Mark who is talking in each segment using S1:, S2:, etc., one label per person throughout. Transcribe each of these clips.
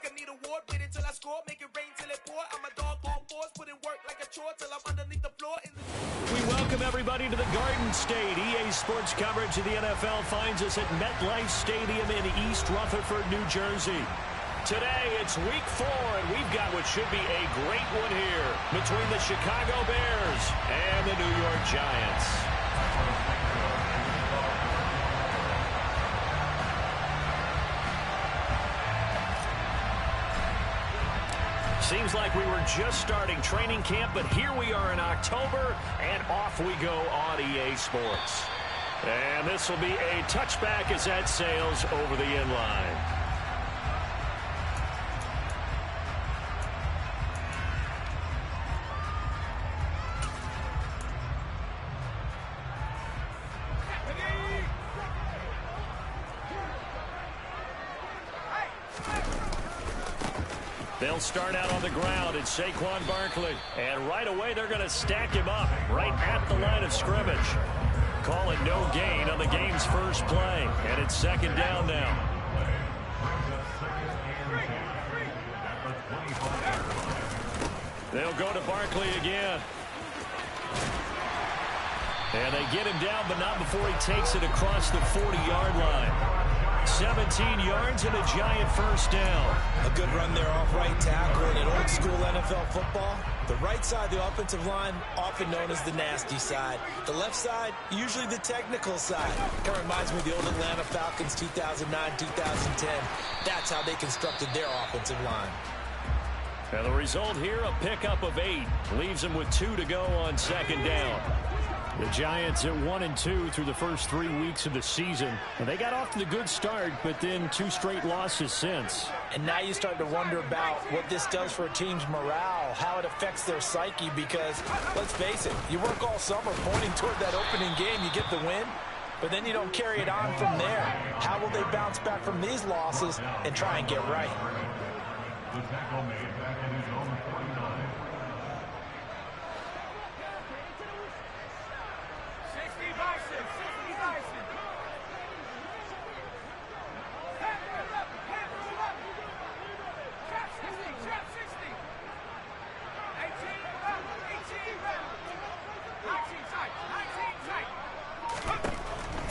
S1: like I need a award. Wait until I score, make it rain till it pour. I'm a dog on force, put in work like a chore till I'm underneath the floor.
S2: We welcome everybody to the Garden State. EA Sports coverage of the NFL finds us at MetLife Stadium in East Rutherford, New Jersey. Today, it's week 4, and we've got what should be a great one here between the Chicago Bears and the New York Giants. Seems like we were just starting training camp, but here we are in October, and off we go on EA Sports. And this will be a touchback as that sails over the end line. They'll start out on the ground. It's Saquon Barkley. And right away, they're going to stack him up right at the line of scrimmage. Call it no gain on the game's first play. And it's second down now. They'll go to Barkley again. And they get him down, but not before he takes it across the 40-yard line. 17 yards and a Giant first down.
S3: A good run there off right tackle in old school NFL football. The right side of the offensive line, often known as the nasty side. The left side, usually the technical side. Kind of reminds me of the old Atlanta Falcons 2009, 2010. That's how they constructed their offensive line.
S2: And the result here, a pickup of 8. Leaves them with 2 to go on second down. The Giants at 1-2 through the first 3 weeks of the season. And they got off to the good start, but then 2 straight losses since.
S3: And now you start to wonder about what this does for a team's morale, how it affects their psyche, because, let's face it, you work all summer pointing toward that opening game, you get the win, but then you don't carry it on from there. How will they bounce back from these losses and try and get right?
S4: The tackle made back in his own 49.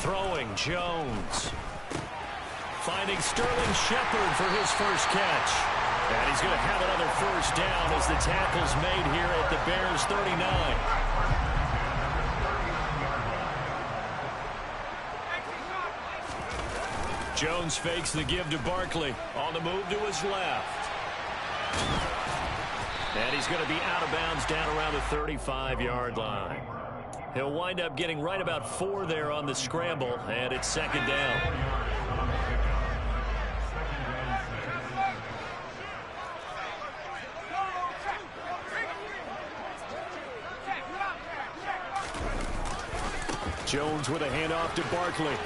S2: Throwing Jones. Finding Sterling Shepard for his first catch. And he's going to have another first down as the tackle's made here at the Bears 39. Jones fakes the give to Barkley. On the move to his left. And he's going to be out of bounds down around the 35-yard line. He'll wind up getting right about 4 there on the scramble, and it's second down. Jones with a handoff to Barkley.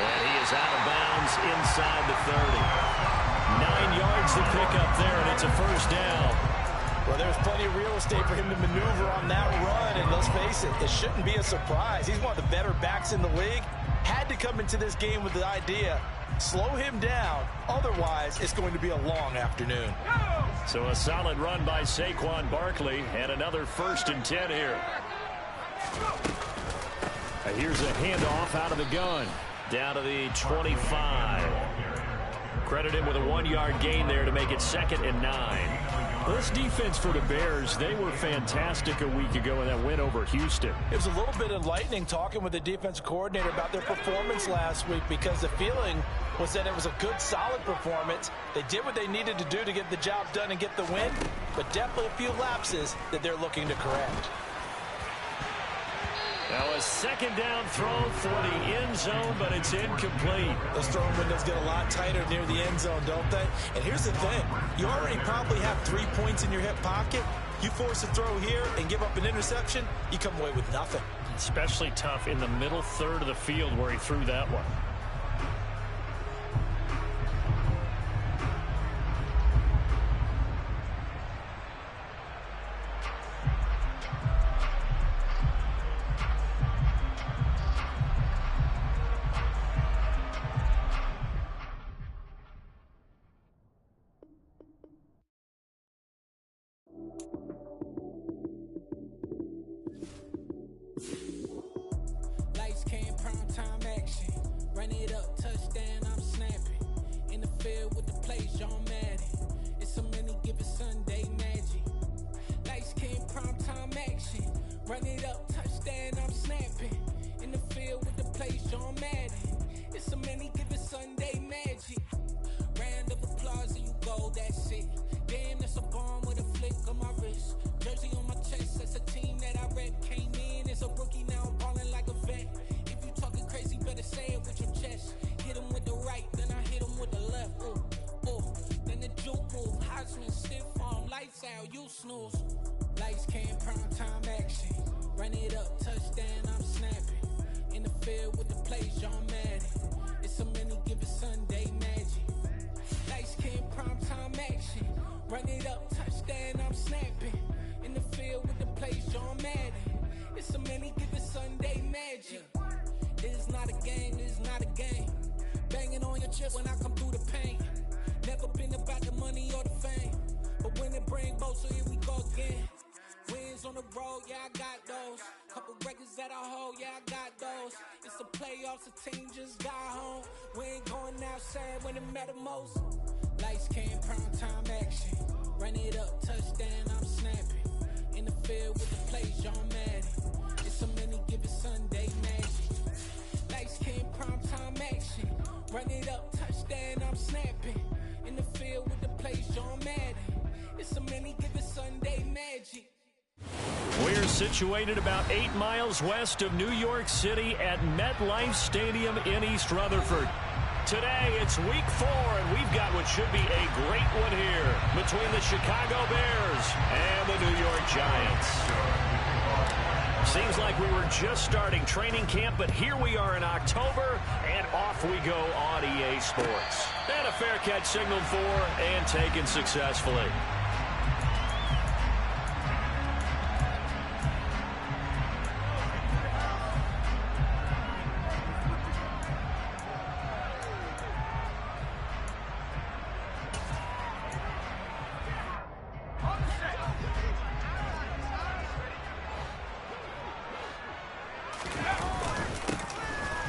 S2: And he is out of bounds inside the 30. 9 yards to pick up there, and it's a first down.
S3: Well, there's plenty of real estate for him to maneuver on that run, and let's face it, it shouldn't be a surprise. He's one of the better backs in the league. Had to come into this game with the idea, slow him down, otherwise it's going to be a long afternoon.
S2: So a solid run by Saquon Barkley, and another 1st and 10 here. Here's a handoff out of the gun, down to the 25. Credit him with a 1-yard gain there to make it 2nd and 9. This defense for the Bears, they were fantastic a week ago in that win over Houston.
S3: It was a little bit enlightening talking with the defensive coordinator about their performance last week, because the feeling was that it was a good, solid performance. They did what they needed to do to get the job done and get the win, but definitely a few lapses that they're looking to correct.
S2: Now a second down throw for the end zone, but it's incomplete.
S3: Those throwing windows get a lot tighter near the end zone, don't they? And here's the thing. You already probably have 3 points in your hip pocket. You force a throw here and give up an interception, you come away with nothing.
S2: Especially tough in the middle third of the field where he threw that one.
S5: it up, touchdown, I'm snapping. In the field with the plays, John Madden. It's a many given Sunday magic. Light skin, primetime action. Run it up, touchdown, I'm snapping. In the field with the plays, John Madden. It's a many given Sunday magic. Round of applause and you go, that's it. Damn, that's a bomb with a flick on my wrist. Jersey on my chest, that's a team that I rep. Came in as a rookie, now I'm ballin' like a vet. If you talking crazy, better say it with your chest. Hit him with the right, then I hit him with the left. Ooh, ooh. Then the juke move, Heisman, stiff arm, lights out, you snooze. Lights came, prime time action. Run it up, touchdown, I'm snapping. In the field with the plays, John Madden. It's a many given Sunday magic. Lights came, prime time action. Run it up, touchdown, I'm snapping. In the field with the plays, John Madden. It's a many given Sunday magic. It's not a game, it's not a game. Banging on your chest when I come through the pain. Never been about the money or the fame. But when it bring both, so here we go again. Wins on the road, yeah, I got those. Couple records that I hold, yeah, I got those. It's the playoffs, the team just got home. We ain't going outside when it matter most. Lights came, prime time action. Run it up, touchdown, I'm snapping. In the field with the plays, John Madden. It's a many given Sunday magic. Lights came, prime time action. Run it up, touchdown, I'm snapping. In the field with the plays, John Madden. It's a many given Sunday magic.
S2: We're situated about 8 miles west of New York City at MetLife Stadium in East Rutherford. Today, it's week 4, and we've got what should be a great one here between the Chicago Bears and the New York Giants. Seems like we were just starting training camp, but here we are in October, and off we go on EA Sports. And a fair catch signaled for and taken successfully.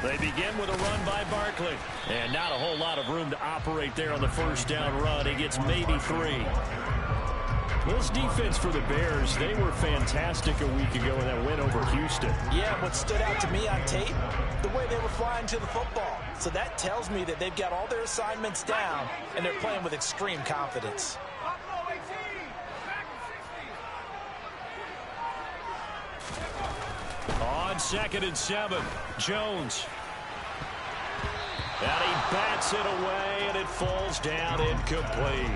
S2: They begin with a run by Barkley. And not a whole lot of room to operate there on the first down run. He gets maybe 3. This defense for the Bears, they were fantastic a week ago in that win over Houston.
S3: Yeah, what stood out to me on tape, the way they were flying to the football. So that tells me that they've got all their assignments down, and they're playing with extreme confidence.
S2: On 2nd and 7, Jones. And he bats it away, and it falls down incomplete.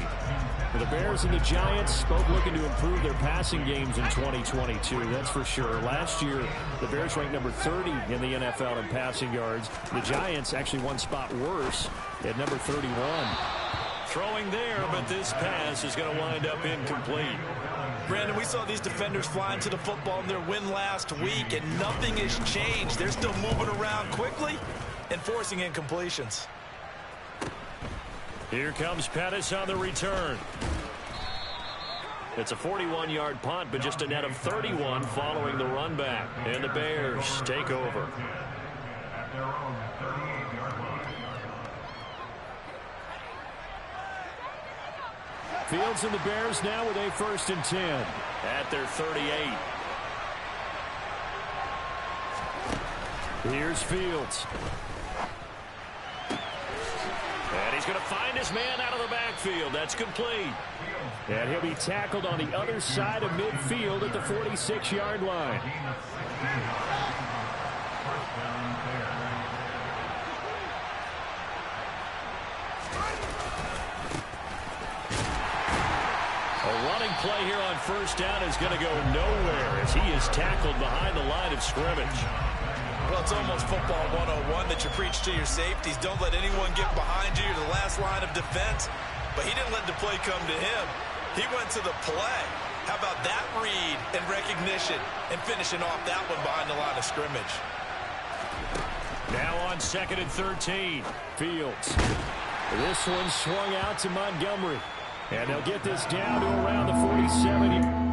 S2: The Bears and the Giants both looking to improve their passing games in 2022, that's for sure. Last year, the Bears ranked number 30 in the NFL in passing yards. The Giants actually one spot worse at number 31. Throwing there, but this pass is going to wind up incomplete.
S3: Brandon, we saw these defenders flying to the football in their win last week, and nothing has changed. They're still moving around quickly and forcing incompletions.
S2: Here comes Pettis on the return. It's a 41-yard punt, but just a net of 31 following the run back. And the Bears take over.
S4: At their own 38-yard line.
S2: Fields and the Bears now with a 1st and 10 at their 38. Here's Fields. And he's going to find his man out of the backfield. That's complete. And he'll be tackled on the other side of midfield at the 46-yard line. A running play here on 1st down is going to go nowhere as he is tackled behind the line of scrimmage.
S3: Well, it's almost football 101 that you preach to your safeties. Don't let anyone get behind you. You're the last line of defense. But he didn't let the play come to him. He went to the play. How about that read and recognition and finishing off that one behind the line of scrimmage?
S2: Now on 2nd and 13, Fields. This one swung out to Montgomery. And they'll get this down to around the 47.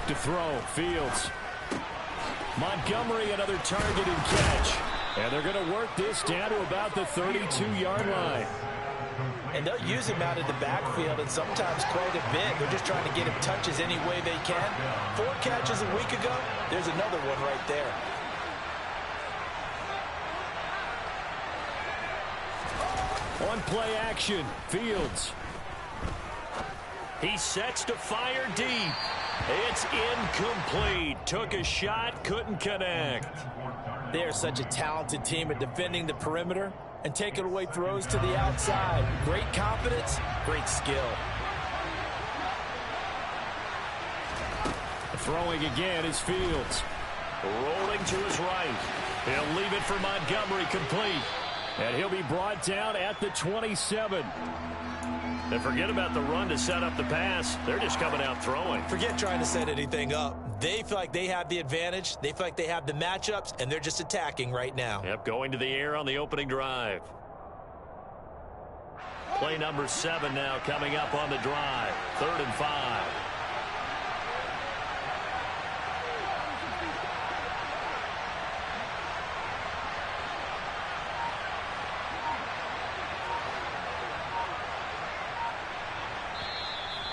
S2: to throw. Fields. Montgomery, another target and catch. And they're going to work this down to about the 32-yard line.
S3: And they'll use him out in the backfield, and sometimes quite a bit. They're just trying to get him touches any way they can. 4 catches a week ago. There's another one right there.
S2: On play action, Fields. He sets to fire deep. It's incomplete. Took a shot, couldn't connect.
S3: They're such a talented team at defending the perimeter and taking away throws to the outside. Great confidence, great skill.
S2: Throwing again is Fields. Rolling to his right. He'll leave it for Montgomery, complete. And he'll be brought down at the 27. And forget about the run to set up the pass. They're just coming out throwing.
S3: Forget trying to set anything up. They feel like they have the advantage. They feel like they have the matchups, and they're just attacking right now.
S2: Yep, going to the air on the opening drive. Play number 7 now coming up on the drive. 3rd and 5.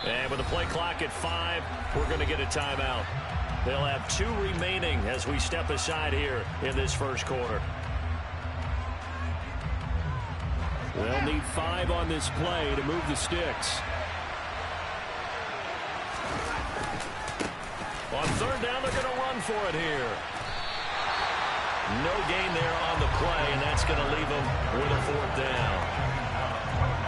S2: And with the play clock at 5, we're going to get a timeout. They'll have 2 remaining as we step aside here in this first quarter. They'll need 5 on this play to move the sticks. On 3rd down, they're going to run for it here. No gain there on the play, and that's going to leave them with a 4th down.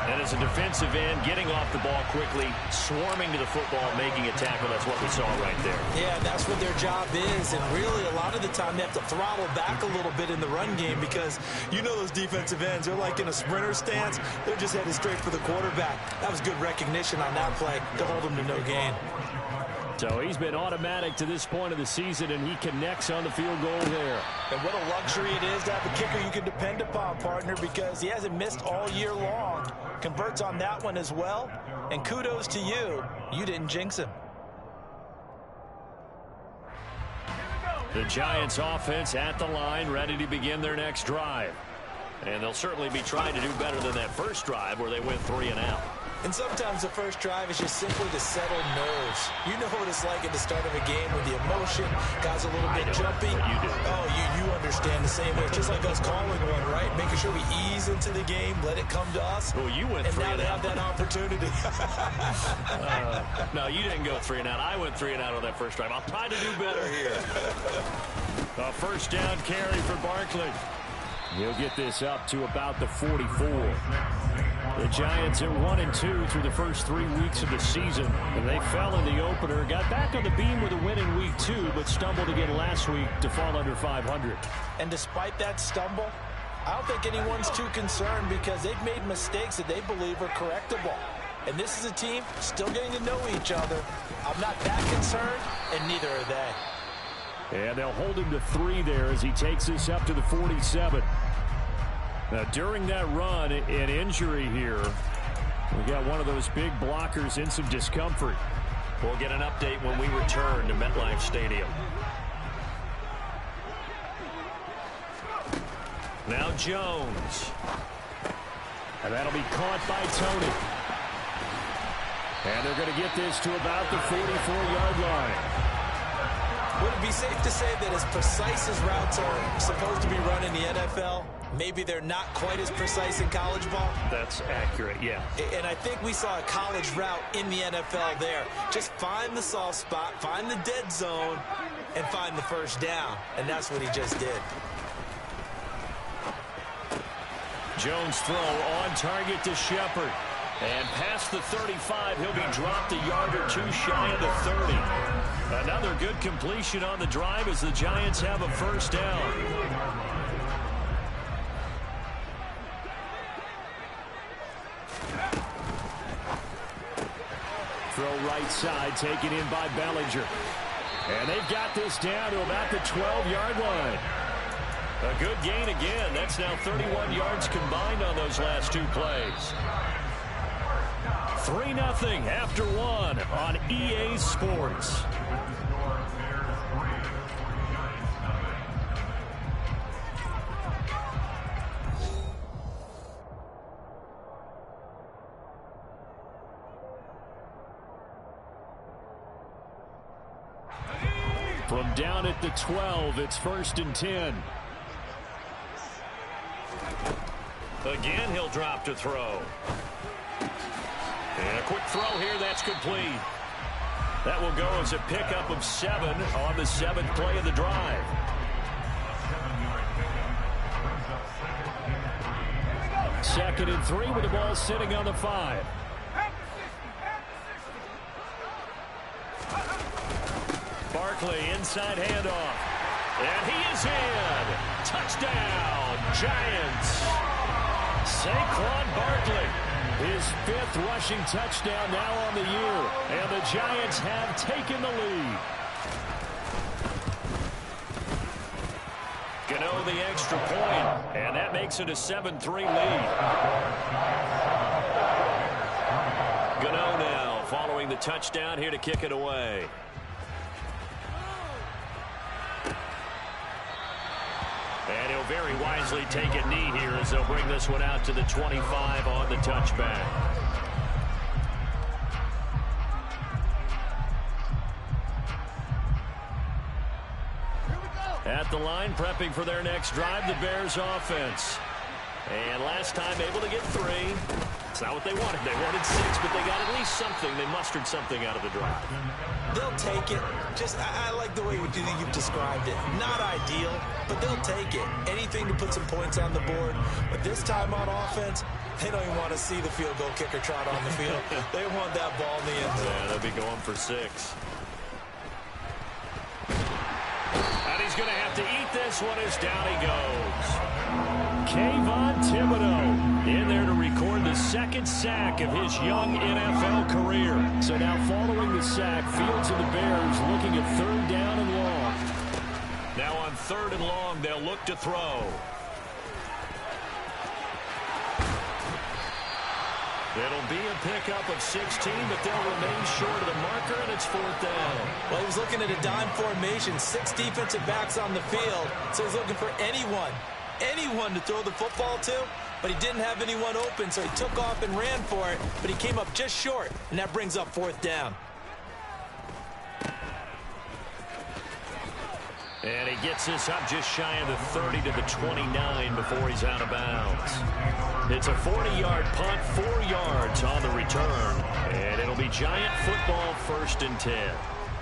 S2: And as a defensive end, getting off the ball quickly, swarming to the football, making a tackle. That's what we saw right there.
S3: Yeah, that's what their job is. And really, a lot of the time, they have to throttle back a little bit in the run game because you know those defensive ends, they're like in a sprinter stance. They're just headed straight for the quarterback. That was good recognition on that play to hold them to no gain.
S2: So he's been automatic to this point of the season, and he connects on the field goal there.
S3: And what a luxury it is to have a kicker you can depend upon, partner, because he hasn't missed all year long. Converts on that one as well. And kudos to you. You didn't jinx him.
S2: The Giants offense at the line, ready to begin their next drive. And they'll certainly be trying to do better than that first drive where they went 3 and out.
S3: And sometimes the first drive is just simply to settle nerves. You know what it's like at the start of a game with the emotion, guys a little bit jumpy.
S2: You do.
S3: Oh, you understand the same way. It's just like us calling one, right? Making sure we ease into the game, let it come to us.
S2: Well, you went 3 and out.
S3: And now they have that opportunity.
S2: No, you didn't go 3 and out. I went 3 and out on that first drive. I'll try to do better here. A first down carry for Barkley. He'll get this up to about the 44. The Giants are 1-2 through the first 3 weeks of the season. And they fell in the opener, got back on the beam with a win in week 2, but stumbled again last week to fall under 500.
S3: And despite that stumble, I don't think anyone's too concerned because they've made mistakes that they believe are correctable. And this is a team still getting to know each other. I'm not that concerned, and neither are they.
S2: And they'll hold him to 3 there as he takes this up to the 47. Now, during that run, an injury here. We got one of those big blockers in some discomfort. We'll get an update when we return to MetLife Stadium. Now Jones. And that'll be caught by Tony. And they're going to get this to about the 44-yard line.
S3: Would it be safe to say that as precise as routes are supposed to be run in the NFL, maybe they're not quite as precise in college ball?
S2: That's accurate, yeah.
S3: And I think we saw a college route in the NFL there. Just find the soft spot, find the dead zone, and find the first down. And that's what he just did.
S2: Jones throw on target to Shepard. And past the 35, he'll be dropped a yard or 2 shy of the 30. Another good completion on the drive as the Giants have a first down. Throw right side, taken in by Bellinger. And they've got this down to about the 12-yard line. A good gain again. That's now 31 yards combined on those last 2 plays. 3-0 after 1 on EA Sports. From down at the 12, it's 1st and 10. Again, he'll drop to throw. And a quick throw here, that's complete. That will go as a pickup of 7 on the 7th play of the drive. Second and 3 with the ball sitting on the 5. Barkley, inside handoff. And he is in. Touchdown, Giants. Saquon Barkley, his 5th rushing touchdown now on the year. And the Giants have taken the lead. Gano the extra point, and that makes it a 7-3 lead. Gano now following the touchdown here to kick it away. And he'll very wisely take a knee here as they'll bring this one out to the 25 on the touchback. At the line, prepping for their next drive, the Bears offense. And last time able to get 3. It's not what they wanted. They wanted 6, but they got at least something. They mustered something out of the drive.
S3: They'll take it. I like the way you've described it. Not ideal, but they'll take it. Anything to put some points on the board. But this time on offense, they don't even want to see the field goal kicker trot on the field. They want that ball in the end zone.
S2: Yeah, they'll be going for 6. And he's going to have to eat this one as down he goes. Kayvon Thibodeaux in there to record the 2nd sack of his young NFL career. So now following the sack, Fields and the Bears looking at 3rd down and long. Now on 3rd and long, they'll look to throw. It'll be a pickup of 16, but they'll remain short of the marker, and it's 4th down.
S3: Well, he was looking at a dime formation, 6 defensive backs on the field, so he's looking for anyone to throw the football to, but he didn't have anyone open, so he took off and ran for it, but he came up just short, and that brings up 4th down.
S2: And he gets this up just shy of the 30 to the 29 before he's out of bounds. It's a 40-yard punt, 4 yards on the return, and it'll be Giant football 1st and 10.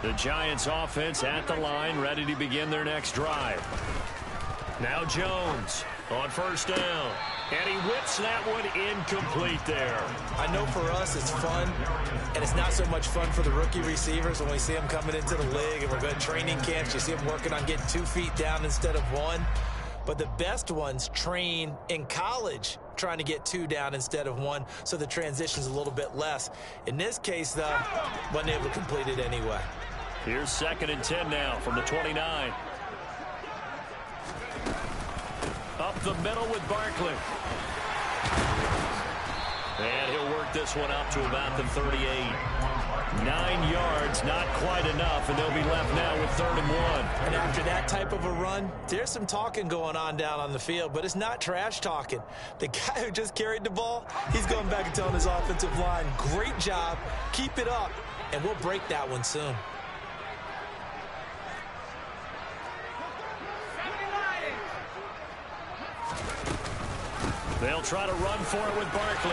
S2: The Giants offense at the line, ready to begin their next drive. Now Jones on 1st down. And he whips that one incomplete there.
S3: I know for us it's fun, and it's not so much fun for the rookie receivers when we see them coming into the league and we're going to training camps. You see them working on getting 2 feet down instead of 1. But the best ones train in college trying to get 2 down instead of 1, so the transition's a little bit less. In this case, though, wasn't able to complete it anyway.
S2: Here's 2nd and 10 now from the 29. Up the middle with Barkley. And he'll work this one up to about the 38. 9 yards, not quite enough, and they'll be left now with 3rd and 1.
S3: And after that type of a run, there's some talking going on down on the field, but it's not trash talking. The guy who just carried the ball, he's going back and telling his offensive line, great job, keep it up, and we'll break that one soon.
S2: They'll try to run for it with Barkley.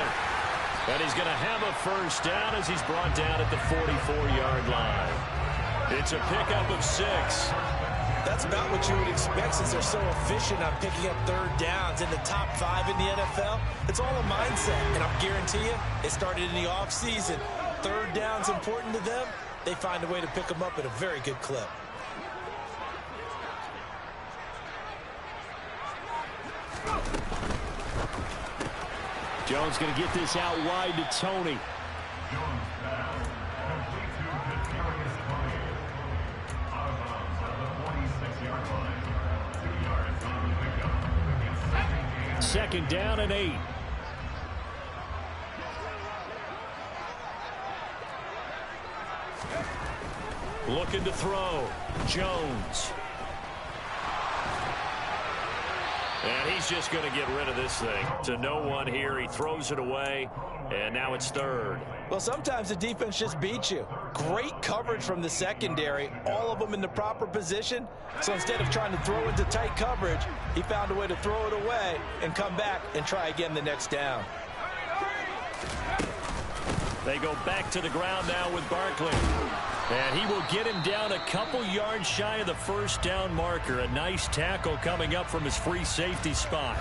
S2: And he's going to have a 1st down as he's brought down at the 44-yard line. It's a pickup of 6.
S3: That's about what you would expect since they're so efficient on picking up 3rd downs in the top 5 in the NFL. It's all a mindset, and I'll guarantee you it started in the offseason. 3rd down's important to them. They find a way to pick them up at a very good clip.
S2: Jones going to get this out wide to Tony. Second down and 8. Looking to throw. Jones. And he's just going to get rid of this thing. To no one here. He throws it away, and now it's third.
S3: Well, sometimes the defense just beats you. Great coverage from the secondary, all of them in the proper position. So instead of trying to throw into tight coverage, he found a way to throw it away and come back and try again the next down.
S2: They go back to the ground now with Barkley. And he will get him down a couple yards shy of the first down marker. A nice tackle coming up from his free safety spot.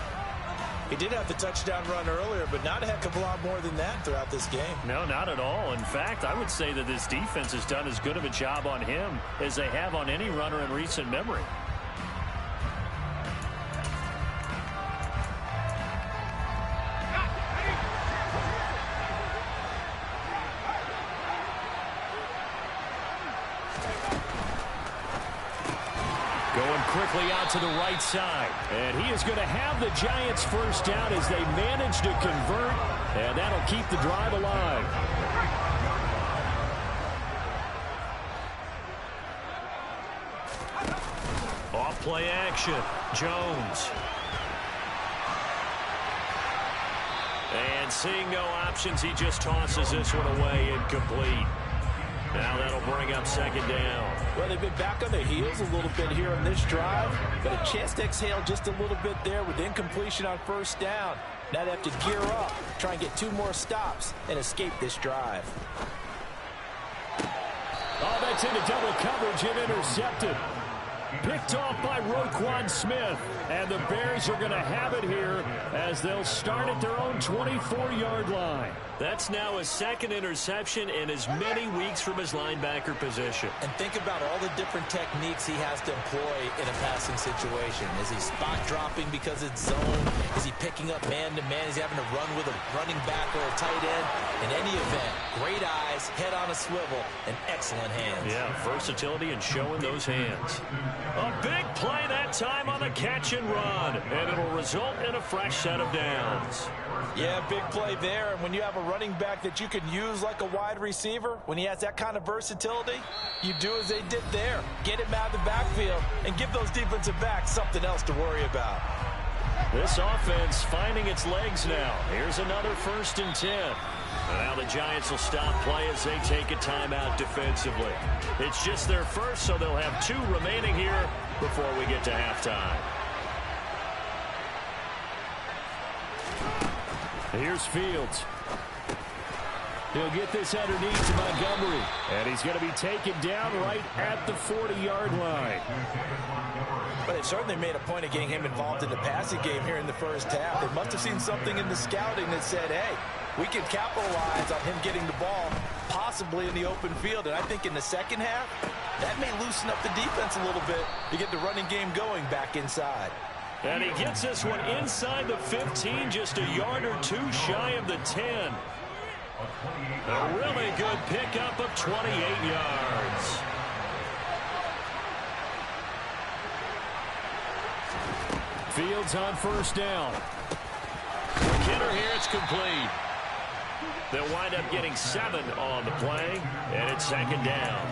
S3: He did have the touchdown run earlier, but not a heck of a lot more than that throughout this game.
S2: No, not at all. In fact, I would say that this defense has done as good of a job on him as they have on any runner in recent memory. Quickly out to the right side. And he is going to have the Giants first down as they manage to convert. And that'll keep the drive alive. Off play action. Jones. And seeing no options, he just tosses this one away incomplete. Now that'll bring up second down.
S3: Well, they've been back on their heels a little bit here on this drive, but a chance to exhale just a little bit there with incompletion on first down. Now they have to gear up, try and get 2 more stops, and escape this drive.
S2: Oh, that's into double coverage and intercepted. Picked off by Roquan Smith. And the Bears are going to have it here as they'll start at their own 24-yard line. That's now his second interception in as many weeks from his linebacker position.
S3: And think about all the different techniques he has to employ in a passing situation. Is he spot dropping because it's zone? Is he picking up man-to-man? Is he having to run with a running back or a tight end? In any event, great eyes, head on a swivel, and excellent hands.
S2: Yeah, versatility and showing those hands. A big play that time on the catch and run, and it'll result in a fresh set of downs.
S3: Yeah, big play there. And when you have a running back that you can use like a wide receiver, when he has that kind of versatility, you do as they did there. Get him out of the backfield and give those defensive backs something else to worry about.
S2: This offense finding its legs now. Here's another 1st and 10. Now the Giants will stop play as they take a timeout defensively. It's just their first, so they'll have 2 remaining here before we get to halftime. Here's Fields. He'll get this underneath to Montgomery. And he's going to be taken down right at the 40-yard line.
S3: But it certainly made a point of getting him involved in the passing game here in the first half. They must have seen something in the scouting that said, hey, we can capitalize on him getting the ball possibly in the open field. And I think in the second half, that may loosen up the defense a little bit to get the running game going back inside.
S2: And he gets this one inside the 15, just a yard or 2 shy of the 10. A really good pickup of 28 yards. Fields on first down. McKinnon here, it's complete. They'll wind up getting 7 on the play, and it's second down.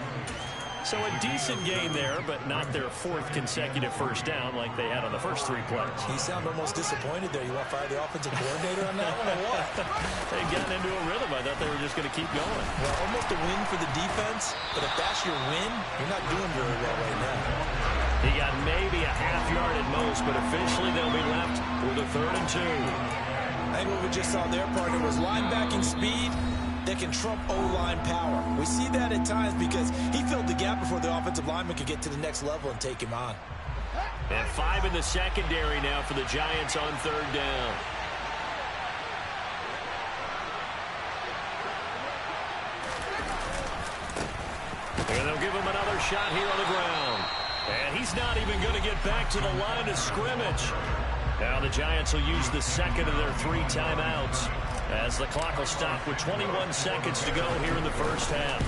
S2: So a decent game there, but not their 4th consecutive first down like they had on the first 3 plays.
S3: You sound almost disappointed there. You want to fire the offensive coordinator on that one or what?
S2: They've gotten into a rhythm. I thought they were just going to keep going.
S3: Well, almost a win for the defense, but if that's your win, you're not doing very well right now.
S2: He got maybe a half yard at most, but officially they'll be left with a 3rd and 2.
S3: I think what we just saw there, partner, was linebacking speed that can trump O-line power. We see that at times because he filled the gap before the offensive lineman could get to the next level and take him on.
S2: And 5 in the secondary now for the Giants on 3rd down. And they'll give him another shot here on the ground. And he's not even going to get back to the line of scrimmage. Now the Giants will use the 2nd of their 3 timeouts as the clock will stop with 21 seconds to go here in the first half.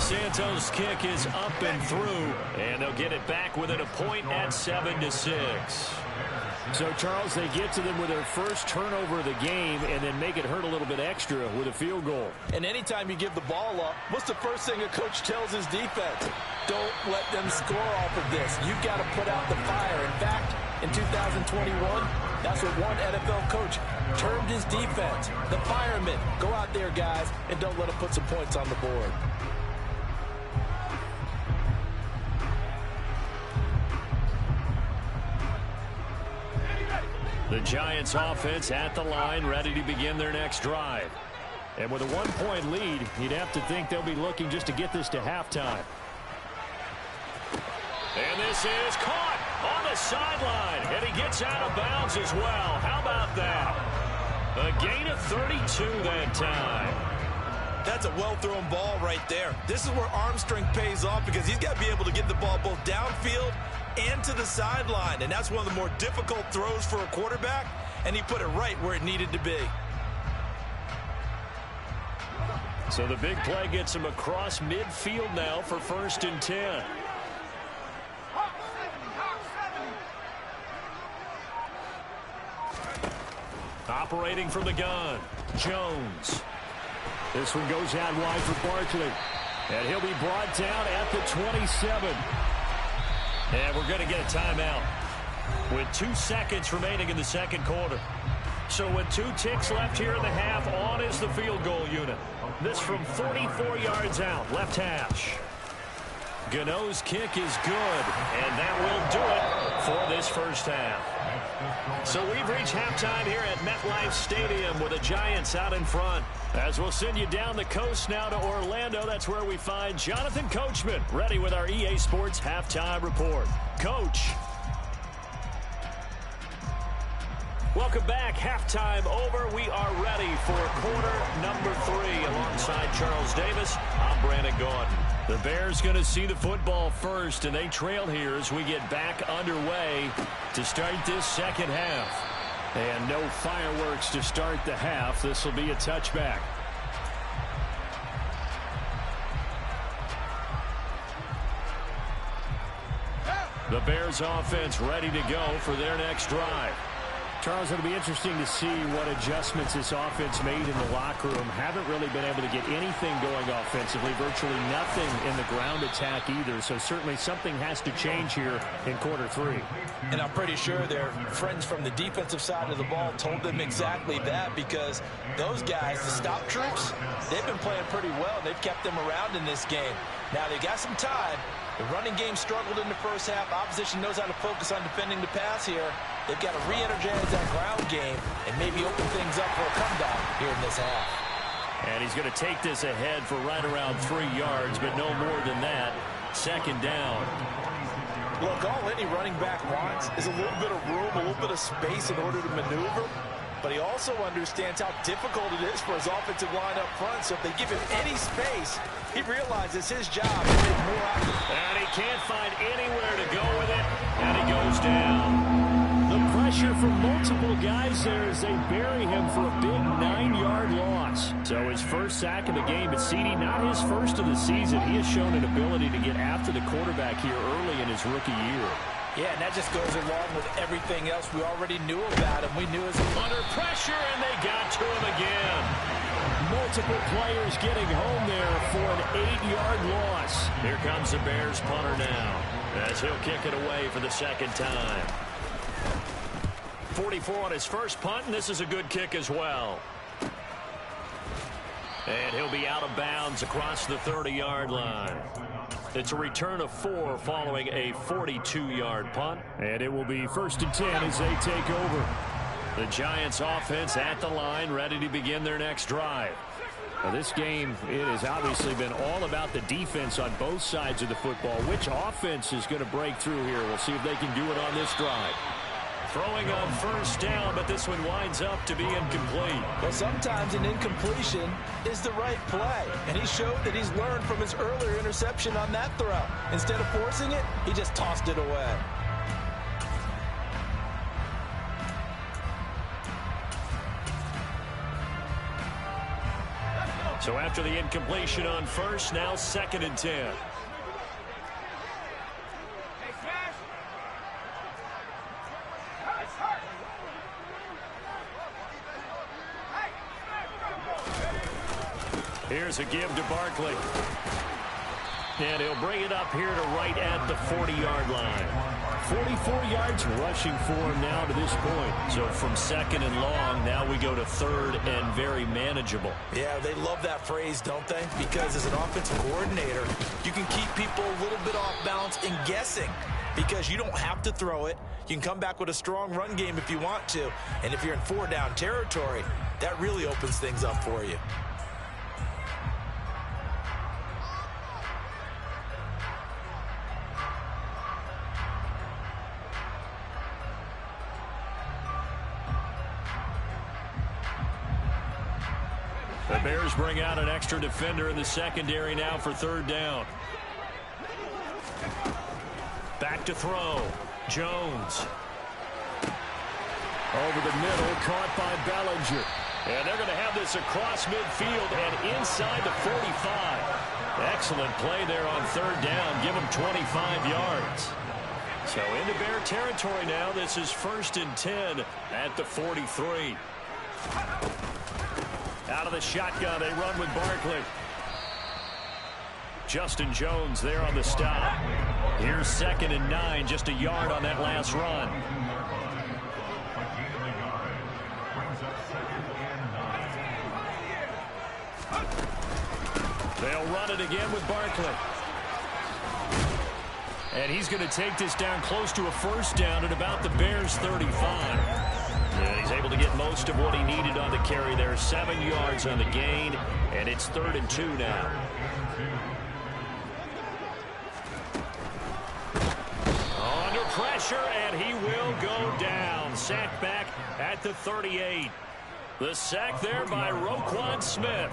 S2: Santos' kick is up and through, and they'll get it back within a point at 7-6. So, Charles, they get to them with their first turnover of the game and then make it hurt a little bit extra with a field goal.
S3: And anytime you give the ball up, what's the first thing a coach tells his defense? Don't let them score off of this. You've got to put out the fire. In fact, in 2021? That's what one NFL coach termed his defense. The firemen. Go out there, guys, and don't let them put some points on the board.
S2: The Giants offense at the line, ready to begin their next drive. And with a 1-point lead, you'd have to think they'll be looking just to get this to halftime. And this is caught on the sideline, and he gets out of bounds as well. How about that? A gain of 32 that time.
S3: That's a well-thrown ball right there. This is where arm strength pays off because he's got to be able to get the ball both downfield and to the sideline. And that's one of the more difficult throws for a quarterback, and he put it right where it needed to be.
S2: So the big play gets him across midfield now for 1st and 10. Operating from the gun, Jones. This one goes out wide for Barkley. And he'll be brought down at the 27. And we're going to get a timeout with 2 seconds remaining in the second quarter. So with 2 ticks left here in the half, on is the field goal unit. This from 44 yards out, left hash. Gano's kick is good, and that will do it for this first half. So we've reached halftime here at MetLife Stadium with the Giants out in front. As we'll send you down the coast now to Orlando, that's where we find Jonathan Coachman ready with our EA Sports halftime report. Coach. Welcome back. Halftime over. We are ready for quarter number 3 alongside Charles Davis. I'm Brandon Gaudin. The Bears going to see the football first, and they trail here as we get back underway to start this second half. And no fireworks to start the half. This will be a touchback. The Bears offense ready to go for their next drive. Charles, it'll be interesting to see what adjustments this offense made in the locker room. Haven't really been able to get anything going offensively, virtually nothing in the ground attack either. So certainly something has to change here in quarter 3.
S3: And I'm pretty sure their friends from the defensive side of the ball told them exactly that, because those guys, the stop troops, they've been playing pretty well. They've kept them around in this game. Now they've got some time. The running game struggled in the first half. Opposition knows how to focus on defending the pass here. They've got to re-energize that ground game and maybe open things up for a comeback here in this half.
S2: And he's going to take this ahead for right around 3 yards, but no more than that. Second down.
S3: Look, all any running back wants is a little bit of room, a little bit of space in order to maneuver. But he also understands how difficult it is for his offensive line up front. So if they give him any space, he realizes his job to make more out of it.
S2: And he can't find anywhere to go with it. And he goes down. The pressure from multiple guys there as they bury him for a big 9-yard loss. So his first sack of the game, but CD, not his first of the season. He has shown an ability to get after the quarterback here early in his rookie year.
S3: Yeah, and that just goes along with everything else we already knew about him. We knew as
S2: under pressure, and they got to him again. Multiple players getting home there for an 8-yard loss. Here comes the Bears punter now, as he'll kick it away for the second time. 44 on his first punt, and this is a good kick as well. And he'll be out of bounds across the 30-yard line. It's a return of 4 following a 42-yard punt. And it will be 1st and 10 as they take over. The Giants offense at the line, ready to begin their next drive. Now this game, it has obviously been all about the defense on both sides of the football. Which offense is going to break through here? We'll see if they can do it on this drive. Throwing on first down, but this one winds up to be incomplete.
S3: Well, sometimes an incompletion is the right play, and he showed that he's learned from his earlier interception on that throw. Instead of forcing it, he just tossed it away.
S2: So after the incompletion on first, now 2nd and 10. Here's a give to Barkley. And he'll bring it up here to right at the 40-yard line. 44 yards rushing for him now to this point. So from second and long, now we go to third and very manageable.
S3: Yeah, they love that phrase, don't they? Because as an offensive coordinator, you can keep people a little bit off balance and guessing because you don't have to throw it. You can come back with a strong run game if you want to. And if you're in 4-down territory, that really opens things up for you.
S2: The Bears bring out an extra defender in the secondary now for third down. Back to throw. Jones. Over the middle, caught by Bellinger. And they're going to have this across midfield and inside the 45. Excellent play there on third down. Give them 25 yards. So into Bear territory now. This is 1st and 10 at the 43. Out of the shotgun, they run with Barkley. Justin Jones there on the stop. Here's 2nd and 9, just a yard on that last run. They'll run it again with Barkley. And he's going to take this down close to a first down at about the Bears' 35. And he's able to get most of what he needed on the carry there. 7 yards on the gain, and it's 3rd and 2 now. Under pressure, and he will go down. Sacked back at the 38. The sack there by Roquan Smith.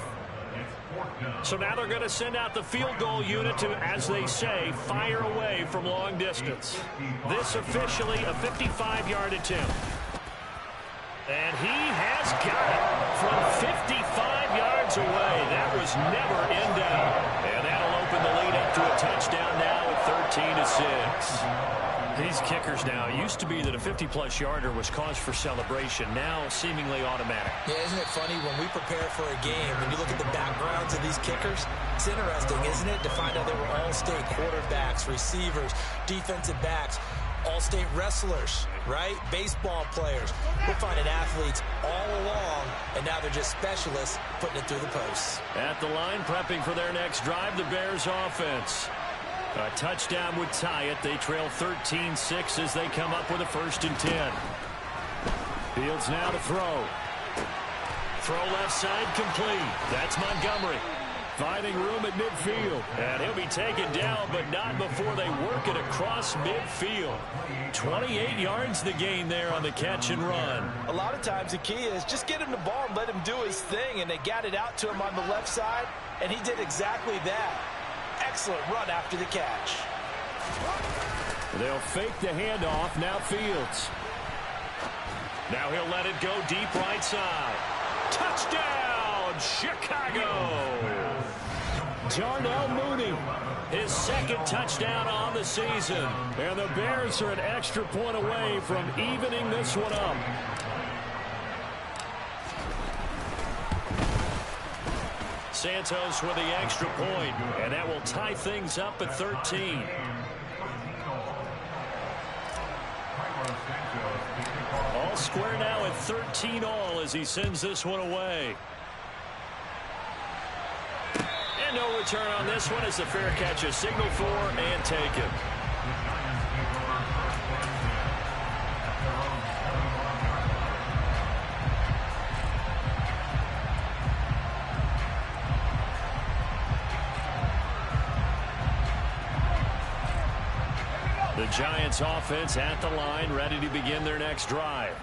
S2: So now they're going to send out the field goal unit to, as they say, fire away from long distance. This officially a 55-yard attempt. And he has got it from 55 yards away. That was never in doubt. And that'll open the lead up to a touchdown now at 13-6. These kickers now, it used to be that a 50-plus yarder was cause for celebration. Now seemingly automatic.
S3: Yeah, isn't it funny when we prepare for a game, when you look at the backgrounds of these kickers, it's interesting, isn't it, to find out they were all-state quarterbacks, receivers, defensive backs, all-state wrestlers, right? Baseball players. We're finding athletes all along, and now they're just specialists putting it through the posts.
S2: At the line, prepping for their next drive, the Bears offense. A touchdown would tie it. They trail 13-6 as they come up with a 1st and 10. Fields now to throw. Throw left side complete. That's Montgomery. Finding room at midfield. And he'll be taken down, but not before they work it across midfield. 28 yards the gain there on the catch and run.
S3: A lot of times the key is just get him the ball and let him do his thing, and they got it out to him on the left side, and he did exactly that. Excellent run after the catch.
S2: They'll fake the handoff. Now Fields. Now he'll let it go deep right side. Touchdown, Chicago. Darnell Mooney, his 2nd touchdown on the season. And the Bears are an extra point away from evening this one up. Santos with the extra point, and that will tie things up at 13. All square now at 13 all as he sends this one away. And no return on this one as the fair catch is signaled for and taken. The Giants offense at the line, ready to begin their next drive.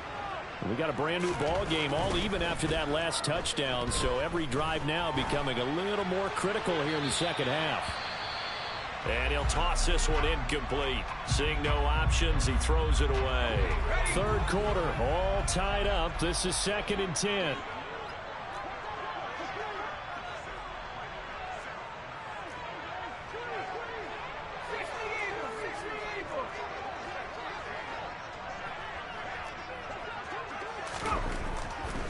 S2: We got a brand new ball game, all even after that last touchdown, so every drive now becoming a little more critical here in the second half. And he'll toss this one incomplete. Seeing no options, he throws it away. 3rd quarter, all tied up. This is 2nd and 10.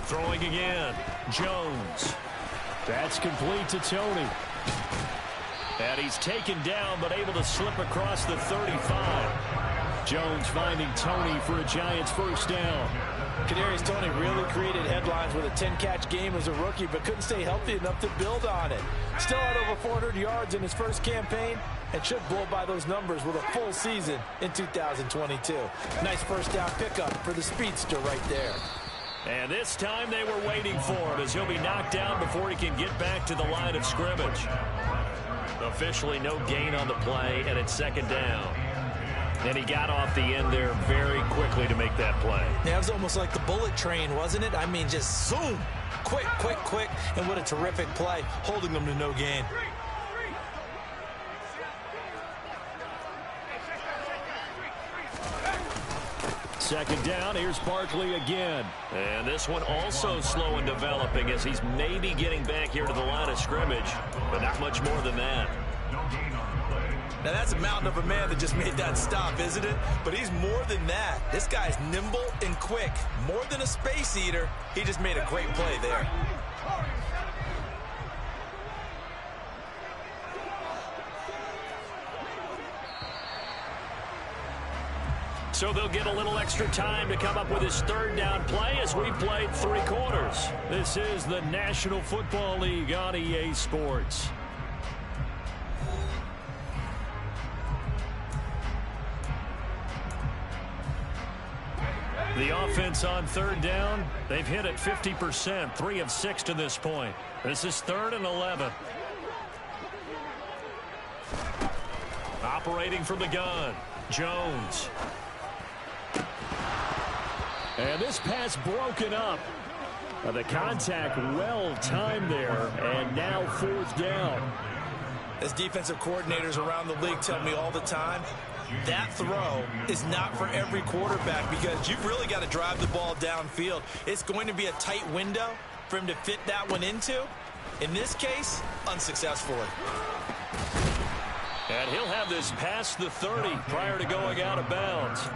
S2: Throwing again. Jones. That's complete to Tony. And he's taken down but able to slip across the 35. Jones finding Toney for a Giants first down.
S3: Kadarius Toney really created headlines with a 10-catch game as a rookie, but couldn't stay healthy enough to build on it. Still had over 400 yards in his first campaign and should blow by those numbers with a full season in 2022. Nice first down pickup for the speedster right there.
S2: And this time they were waiting for him as he'll be knocked down before he can get back to the line of scrimmage. Officially no gain on the play, and it's second down. And he got off the end there very quickly to make that play.
S3: Yeah, it was almost like the bullet train, wasn't it? I mean, just zoom. Quick, quick, quick. And what a terrific play, holding them to no gain.
S2: Second down, here's Barkley again. And this one also slow in developing as he's maybe getting back here to the line of scrimmage, but not much more than that.
S3: Now, that's a mountain of a man that just made that stop, isn't it? But he's more than that. This guy's nimble and quick. More than a space eater, he just made a great play there.
S2: So they'll get a little extra time to come up with his third down play as we played 3 quarters. This is the National Football League on EA Sports. The offense on third down, they've hit it 50%, 3 of 6 to this point. This is 3rd and 11. Operating from the gun, Jones. And this pass broken up. The contact well timed there, and now 4th down.
S3: As defensive coordinators around the league tell me all the time, that throw is not for every quarterback because you've really got to drive the ball downfield. It's going to be a tight window for him to fit that one into. In this case, unsuccessfully.
S2: And he'll have this past the 30 prior to going out of bounds.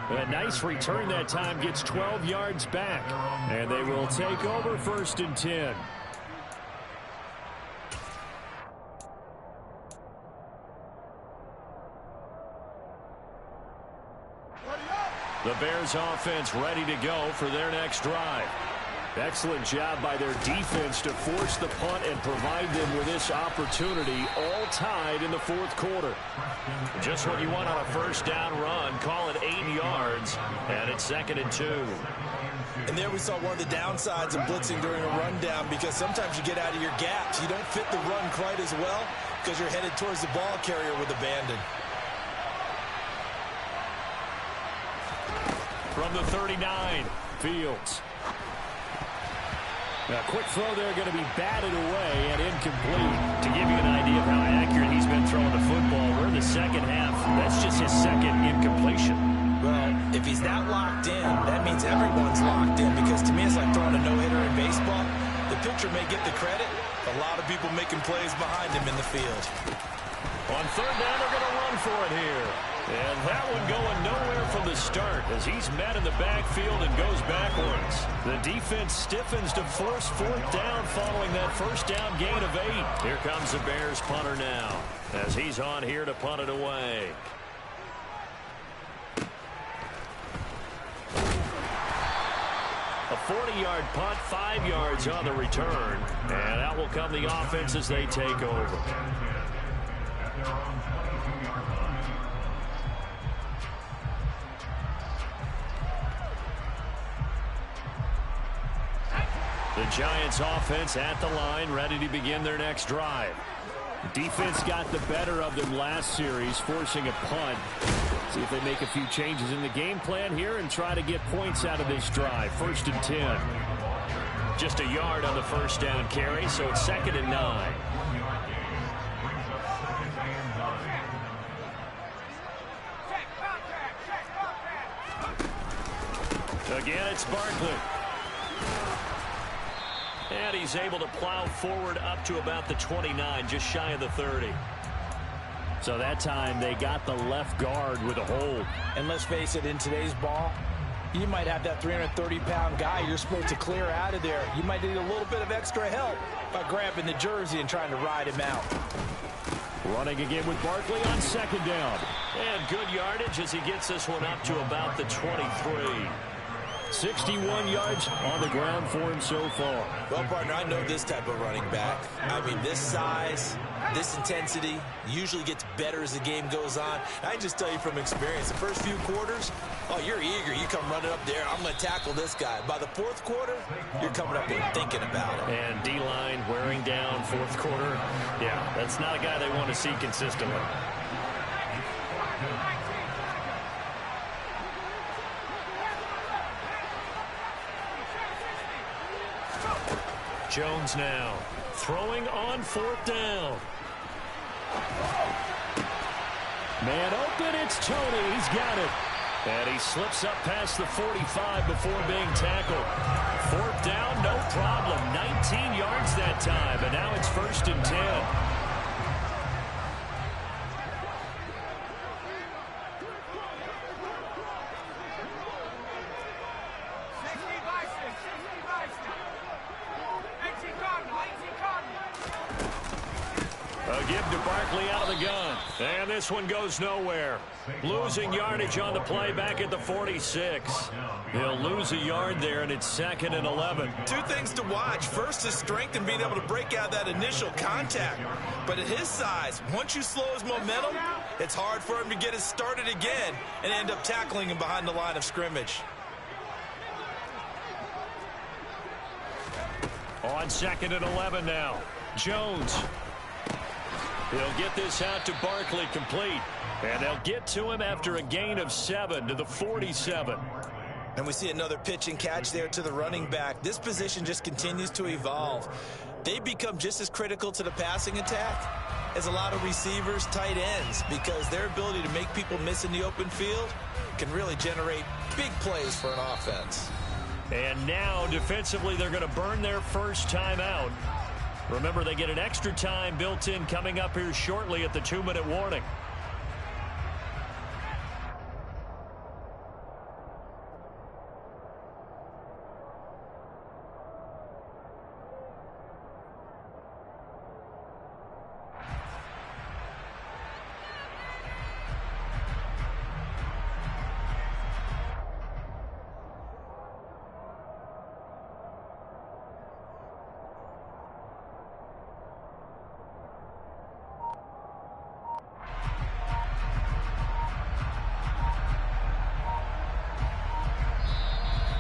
S2: A nice return that time, gets 12 yards back. And they will take over 1st and 10. The Bears offense ready to go for their next drive. Excellent job by their defense to force the punt and provide them with this opportunity, all tied in the 4th quarter. Just what you want on a first down run. Call it 8 yards, and it's 2nd and 2.
S3: And there we saw one of the downsides of blitzing during a rundown because sometimes you get out of your gaps. You don't fit the run quite as well because you're headed towards the ball carrier with abandon.
S2: From the 39, Fields. A quick throw there, going to be batted away and incomplete. To give you an idea of how accurate he's been throwing the football, we're in the second half. That's just his 2nd incompletion.
S3: Well, if he's that locked in, that means everyone's locked in because to me it's like throwing a no-hitter in baseball. The pitcher may get the credit, a lot of people making plays behind him in the field.
S2: On 3rd down, they're going to run for it here. And that one going nowhere from the start as he's met in the backfield and goes backwards. The defense stiffens to force 4th down following that first down gain of 8. Here comes the Bears punter now as he's on here to punt it away. A 40-yard punt, 5 yards on the return. And out will come the offense as they take over. The Giants offense at the line, ready to begin their next drive. Defense got the better of them last series, forcing a punt. See if they make a few changes in the game plan here and try to get points out of this drive. 1st and 10. Just a yard on the first down carry, so it's 2nd and 9. Again, it's Barkley. And he's able to plow forward up to about the 29, just shy of the 30. So that time they got the left guard with a hold.
S3: And let's face it, in today's ball, You might have that 330-pound guy you're supposed to clear out of there. You might need a little bit of extra help by grabbing the jersey and trying to ride him out.
S2: Running again with Barkley on second down. And good yardage as he gets this one up to about the 23. 61 yards on the ground for him so far.
S3: Well, partner, I know this type of running back. I mean, this size, this intensity usually gets better as the game goes on. I can just tell you from experience, the first few quarters, oh, you're eager. You come running up there, I'm going to tackle this guy. By the fourth quarter, you're coming up and thinking about it.
S2: And D-line wearing down fourth quarter. Yeah, that's not a guy they want to see consistently. Jones now throwing on fourth down. Man open, it's Tony. He's got it. And he slips up past the 45 before being tackled. Fourth down, no problem. 19 yards that time, and now it's 1st and 10. Give to Barkley out of the gun. And this one goes nowhere. Losing yardage on the play back at the 46. They'll lose a yard there, and it's 2nd and 11.
S3: Two things to watch. First, his strength and being able to break out that initial contact. But at his size, once you slow his momentum, it's hard for him to get it started again and end up tackling him behind the line of scrimmage.
S2: On 2nd and 11 now. Jones. He'll get this out to Barkley complete. And they'll get to him after a gain of 7 to the 47.
S3: And we see another pitch and catch there to the running back. This position just continues to evolve. They become just as critical to the passing attack as a lot of receivers, tight ends, because their ability to make people miss in the open field can really generate big plays for an offense.
S2: And now defensively they're going to burn their first timeout. Remember, they get an extra time built in coming up here shortly at the 2-minute warning.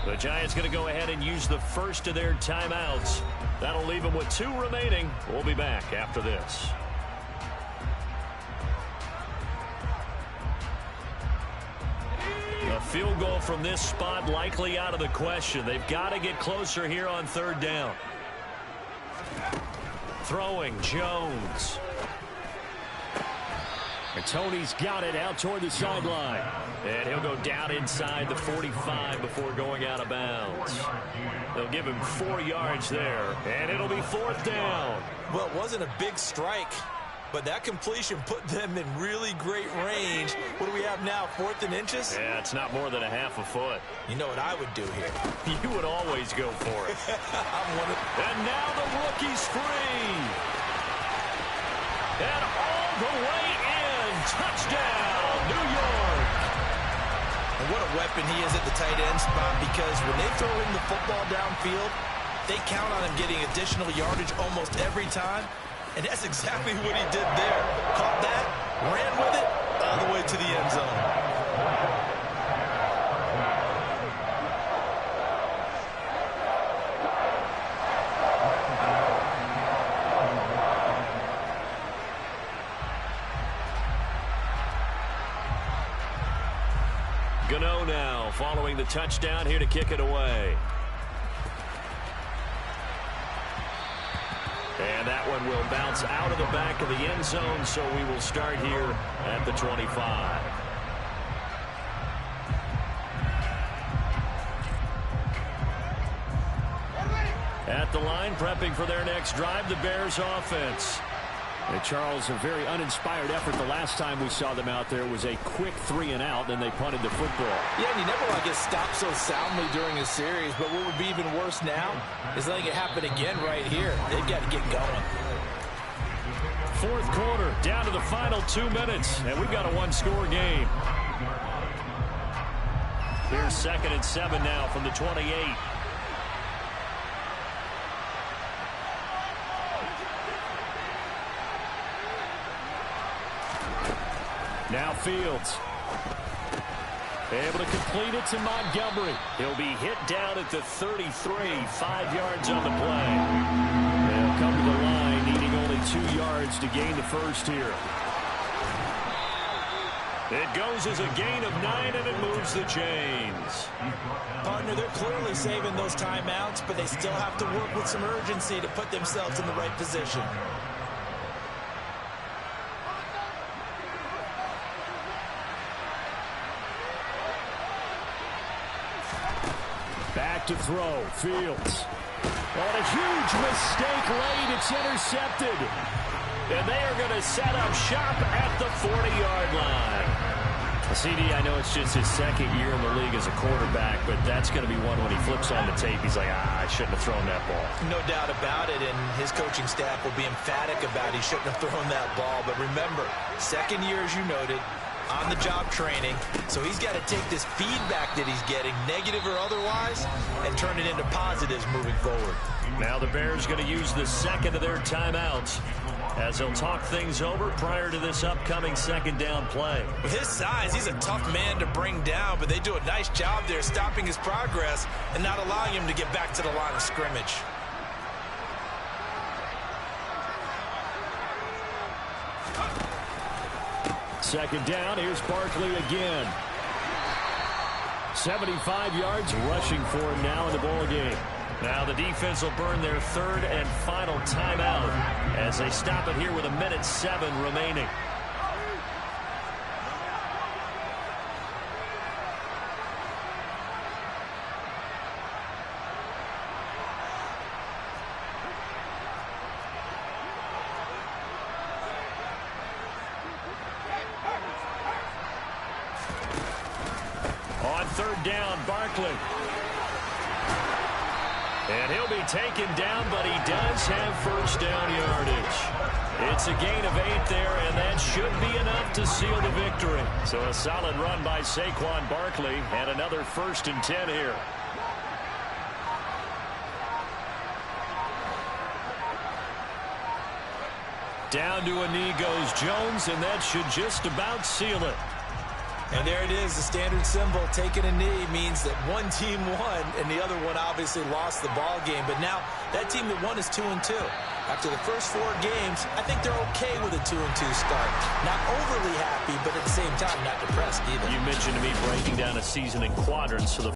S2: The Giants going to go ahead and use the first of their timeouts. That'll leave them with 2 remaining. We'll be back after this. A field goal from this spot likely out of the question. They've got to get closer here on 3rd down. Throwing, Jones. And Tony's got it out toward the sideline. And he'll go down inside the 45 before going out of bounds. They'll give him 4 yards there. And it'll be 4th down.
S3: Well, it wasn't a big strike, but that completion put them in really great range. What do we have now, 4th and inches?
S2: Yeah, it's not more than a half a foot.
S3: You know what I would do here?
S2: You would always go for it. And now the rookie's free. And all the way in. Touchdown, New York.
S3: And what a weapon he is at the tight end spot, because when they throw him the football downfield, they count on him getting additional yardage almost every time. And that's exactly what he did there. Caught that, ran with it, all the way to the end zone.
S2: Gano now following the touchdown here to kick it away. And that one will bounce out of the back of the end zone, so we will start here at the 25. At the line, prepping for their next drive, the Bears offense. And Charles, a very uninspired effort. The last time we saw them out there was a quick 3-and-out, then they punted the football.
S3: Yeah, and you never want to get stopped so soundly during a series, but what would be even worse now is letting it happen again right here. They've got to get going.
S2: Fourth quarter, down to the final 2 minutes, and we've got a one-score game. Here's 2nd and 7 now from the 28. Now Fields. Able to complete it to Montgomery. He'll be hit down at the 33, 5 yards on the play. They'll come to the line, needing only 2 yards to gain the first here. It goes as a gain of 9, and it moves the chains.
S3: Partner, they're clearly saving those timeouts, but they still have to work with some urgency to put themselves in the right position.
S2: Back to throw, Fields. And a huge mistake late. It's intercepted. And they are going to set up shop at the 40-yard line. CD, I know it's just his second year in the league as a quarterback, but that's going to be one when he flips on the tape. He's like, I shouldn't have thrown that ball.
S3: No doubt about it, and his coaching staff will be emphatic about he shouldn't have thrown that ball. But remember, second year, as you noted, on-the-job training, so he's got to take this feedback that he's getting, negative or otherwise, and turn it into positives moving forward.
S2: Now the Bears going to use the second of their timeouts as they'll talk things over prior to this upcoming second down play.
S3: With his size, he's a tough man to bring down, but they do a nice job there stopping his progress and not allowing him to get back to the line of scrimmage.
S2: Second down, here's Barkley again. 75 yards rushing for him now in the ball game. Now the defense will burn their third and final timeout as they stop it here with 1:07 remaining. On third down, Barkley. And he'll be taken down, but he does have first down yardage. It's a gain of 8 there, and that should be enough to seal the victory. So a solid run by Saquon Barkley, and another 1st and 10 here. Down to a knee goes Jones, and that should just about seal it.
S3: And there it is, the standard symbol. Taking a knee means that one team won and the other one obviously lost the ball game. But now that team that won is 2-2. After the first 4 games, I think they're okay with a 2-2 start. Not overly happy, but at the same time not depressed either.
S2: You mentioned to me breaking down a season in quadrants, so the